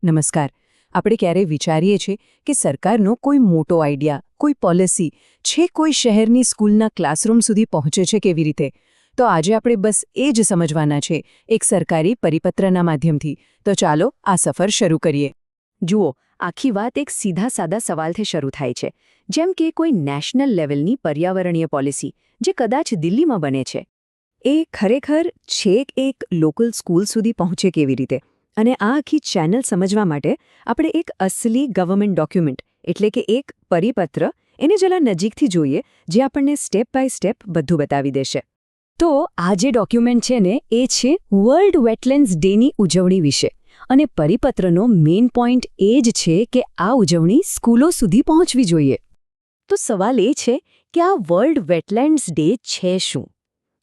નમસ્કાર. આપણે ક્યારેય વિચારીએ છીએ કે સરકારનો કોઈ મોટો આઈડિયા, કોઈ પોલિસી છે કોઈ શહેરની સ્કૂલના ક્લાસરૂમ સુધી પહોંચે છે કેવી રીતે? તો આજે આપણે બસ એ જ સમજવાના છે એક સરકારી પરિપત્રના માધ્યમથી. તો ચાલો આ સફર શરૂ કરીએ. જુઓ, આખી વાત એક સીધા સાદા સવાલથી શરૂ થાય છે, જેમ કે કોઈ નેશનલ લેવલની પર્યાવરણીય પોલિસી જે કદાચ દિલ્હીમાં બને છે, એ ખરેખર છેક એક લોકલ સ્કૂલ સુધી પહોંચે કેવી રીતે? અને આ આખી ચેનલ સમજવા માટે આપણે એક અસલી ગવર્મેન્ટ ડોક્યુમેન્ટ એટલે કે એક પરિપત્ર એને જરા નજીકથી જોઈએ, જે આપણને સ્ટેપ બાય સ્ટેપ બધું બતાવી દેશે. તો આ જે ડોક્યુમેન્ટ છે ને, એ છે વર્લ્ડ વેટલેન્ડ્સ ડેની ઉજવણી વિશે. અને પરિપત્રનો મેઇન પોઈન્ટ એ જ છે કે આ ઉજવણી સ્કૂલો સુધી પહોંચવી જોઈએ. તો સવાલ એ છે કે આ વર્લ્ડ વેટલેન્ડ્સ ડે છે શું?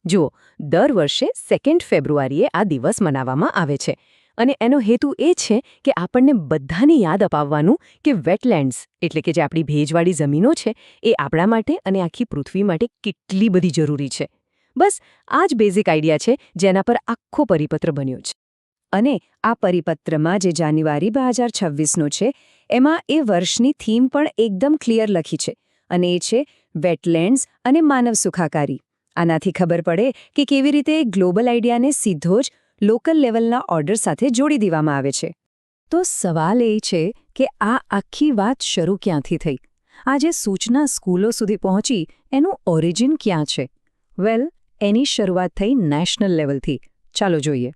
જુઓ, દર વર્ષે 2 ફેબ્રુઆરીએ આ દિવસ મનાવવામાં આવે છે. અને એનો હેતુ એ છે કે આપણને બધાને યાદ અપાવવાનું કે વેટલેન્ડ્સ એટલે કે જે આપણી ભેજવાળી જમીનો છે, એ આપણા માટે અને આખી પૃથ્વી માટે કેટલી બધી જરૂરી છે. બસ આ જ બેઝિક આઈડિયા છે જેના પર આખો પરિપત્ર બન્યો છે. અને આ પરિપત્રમાં જે જાન્યુઆરી 2026નો છે, એમાં એ વર્ષની થીમ પણ એકદમ ક્લિયર લખી છે, અને એ છે વેટલેન્ડ્સ અને માનવ સુખાકારી. આનાથી ખબર પડે કે કેવી રીતે ગ્લોબલ આઈડિયાને સીધો જ લોકલ લેવલના ઓર્ડર સાથે જોડી દેવામાં આવે છે. તો સવાલ એ છે કે આ આખી વાત શરૂ ક્યાંથી થઈ? આ જે સૂચના સ્કૂલો સુધી પહોંચી, એનું ઓરિજિન ક્યાં છે? વેલ, એની શરૂઆત થઈ નેશનલ લેવલથી. ચાલો જોઈએ.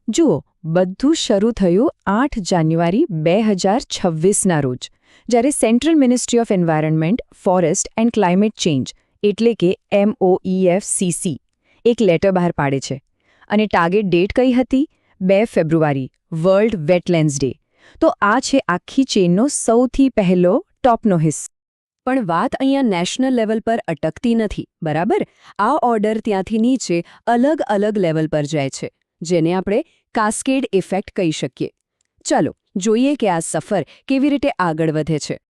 જુઓ, બધું શરૂ થયું 8 જાન્યુઆરી 2026ના રોજ, જ્યારે central ministry of environment, forest and climate change એટલે કે MOEFCC એક લેટર બહાર પાડે છે. અને ટાર્ગેટ ડેટ કઈ હતી? 2 ફેબ્રુઆરી, વર્લ્ડ વેટલેન્ડ્સ ડે. તો આ છે આખી ચેનનો સૌથી પહેલો ટોપનો હિસ્સો. પણ વાત અહીંયા નેશનલ લેવલ પર અટકતી નથી, બરાબર? આ ઓર્ડર ત્યાંથી નીચે અલગ અલગ લેવલ પર જાય છે, જેને આપણે કાસ્કેડ ઇફેક્ટ કહી શકીએ. ચાલો જોઈએ કે આ સફર કેવી રીતે આગળ વધે છે.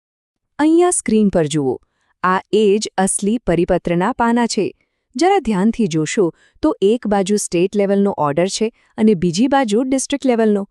અહીંયા સ્ક્રીન પર જુઓ, આ એ જ અસલી પરિપત્રના પાના છે. જરા ધ્યાનથી જોશો તો એક બાજુ સ્ટેટ લેવલનો ઓર્ડર છે અને બીજી બાજુ ડિસ્ટ્રિક્ટ લેવલનો.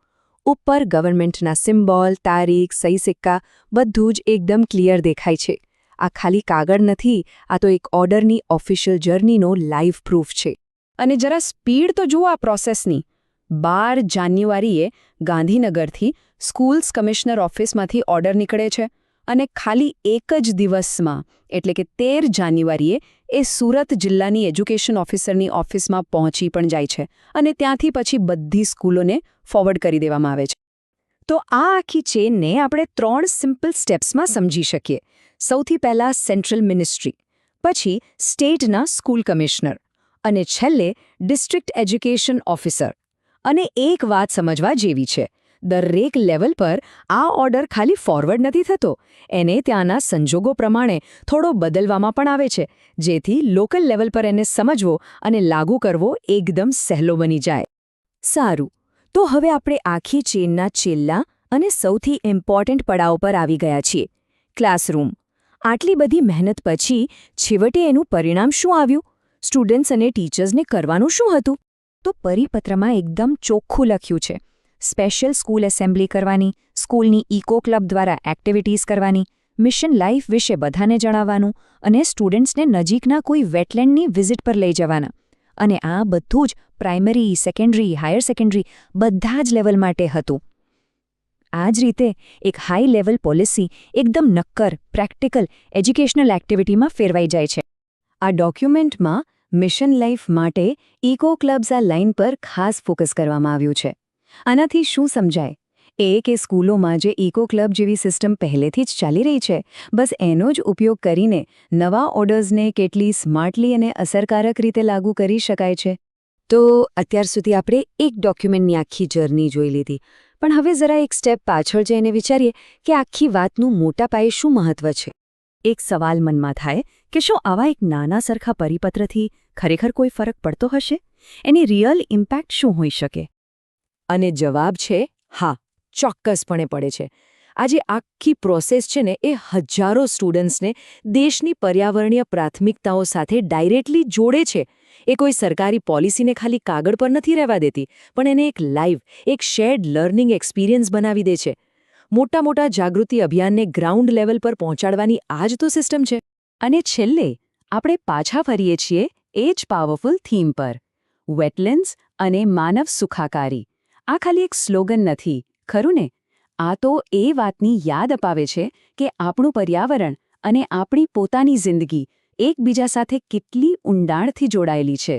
ઉપર ગવર્મેન્ટના સિમ્બોલ, તારીખ, સહી સિક્કા બધું જ એકદમ ક્લિયર દેખાય છે. આ ખાલી કાગળ નથી, આ તો એક ઓર્ડરની ઓફિશિયલ જર્નીનો લાઈવ પ્રૂફ છે. અને જરા સ્પીડ તો જુઓ આ પ્રોસેસની. 12 જાન્યુઆરીએ ગાંધીનગરથી સ્કૂલ્સ કમિશનર ઓફિસમાંથી ઓર્ડર નીકળે છે, અને ખાલી એક જ દિવસમાં એટલે કે 13 જાન્યુઆરીએ એ સુરત જિલ્લાની એજ્યુકેશન ઓફિસરની ઓફિસમાં પહોંચી પણ જાય છે, અને ત્યાંથી પછી બધી સ્કૂલોને ફોરવર્ડ કરી દેવામાં આવે છે. તો આ આખી ચેનને આપણે 3 સિમ્પલ સ્ટેપ્સમાં સમજી શકીએ. સૌથી પહેલાં સેન્ટ્રલ મિનિસ્ટ્રી, પછી સ્ટેટના સ્કૂલ કમિશનર, અને છેલ્લે ડિસ્ટ્રિક્ટ એજ્યુકેશન ઓફિસર. અને એક વાત સમજવા જેવી છે, દરેક લેવલ પર આ ઓર્ડર ખાલી ફોરવર્ડ નથી થતો, એને ત્યાંના સંજોગો પ્રમાણે થોડો બદલવામાં પણ આવે છે, જેથી લોકલ લેવલ પર એને સમજવો અને લાગુ કરવો એકદમ સહેલો બની જાય. સારું, તો હવે આપણે આખી ચેનના છેલ્લા અને સૌથી ઇમ્પોર્ટન્ટ પડાવ પર આવી ગયા છીએ, ક્લાસરૂમ. આટલી બધી મહેનત પછી છેવટે એનું પરિણામ શું આવ્યું? સ્ટુડન્ટ્સ અને ટીચર્સને કરવાનું શું હતું? તો પરિપત્રમાં એકદમ ચોખ્ખું લખ્યું છે. સ્પેશિયલ સ્કૂલ એસેમ્બલી કરવાની, સ્કૂલની ઇકો ક્લબ દ્વારા એક્ટિવિટીઝ કરવાની, મિશન લાઈફ વિશે બધાને જણાવવાનું, અને સ્ટુડન્ટ્સને નજીકના કોઈ વેટલેન્ડની વિઝિટ પર લઈ જવાના. અને આ બધું જ પ્રાઇમરી, સેકન્ડરી, હાયર સેકન્ડરી બધા જ લેવલ માટે હતું. આ જ રીતે એક હાઈ લેવલ પોલિસી એકદમ નક્કર, પ્રેક્ટિકલ એજ્યુકેશનલ એક્ટિવિટીમાં ફેરવાઈ જાય છે. આ ડોક્યુમેન્ટમાં મિશન લાઈફ માટે ઇકો ક્લબ્સ આ લાઇન પર ખાસ ફોકસ કરવામાં આવ્યું છે. આનાથી શું સમજાય? એ કે સ્કૂલોમાં જે ઇકો ક્લબ જેવી સિસ્ટમ પહેલેથી જ ચાલી રહી છે, બસ એનો જ ઉપયોગ કરીને નવા ઓર્ડર્સને કેટલી સ્માર્ટલી અને અસરકારક રીતે લાગુ કરી શકાય છે. તો અત્યાર સુધી આપણે એક ડોક્યુમેન્ટની આખી જર્ની જોઈ લીધી, પણ હવે જરા એક સ્ટેપ પાછળ જઈને વિચારીએ કે આખી વાતનું મોટા પાયે શું મહત્વ છે. એક સવાલ મનમાં થાય કે શું આવા એક નાના સરખા પરિપત્રથી ખરેખર કોઈ ફરક પડતો હશે? એની રિયલ ઇમ્પેક્ટ શું હોઈ શકે? અને જવાબ છે હા, ચોક્કસપણે પડે છે. આ જે આખી પ્રોસેસ છે ને એ હજારો સ્ટુડન્ટ્સને દેશની પર્યાવરણીય પ્રાથમિકતાઓ સાથે ડાયરેક્ટલી જોડે છે. એ કોઈ સરકારી પોલિસીને ખાલી કાગળ પર નથી રહેવા દેતી, પણ એને એક લાઈવ, એક શેર્ડ લર્નિંગ એક્સપિરિયન્સ બનાવી દે છે. મોટા જાગૃતિ અભિયાનને ગ્રાઉન્ડ લેવલ પર પહોંચાડવાની આ જ તો સિસ્ટમ છે. અને છેલ્લે આપણે પાછા ફરીએ છીએ એ જ પાવરફુલ થીમ પર, વેટલેન્ડ્સ અને માનવ સુખાકારી. આ ખાલી એક સ્લોગન નથી, ખરું ને? આ તો એ વાતની યાદ અપાવે છે કે આપણું પર્યાવરણ અને આપણી પોતાની જિંદગી એકબીજા સાથે કેટલી ઊંડાણથી જોડાયેલી છે.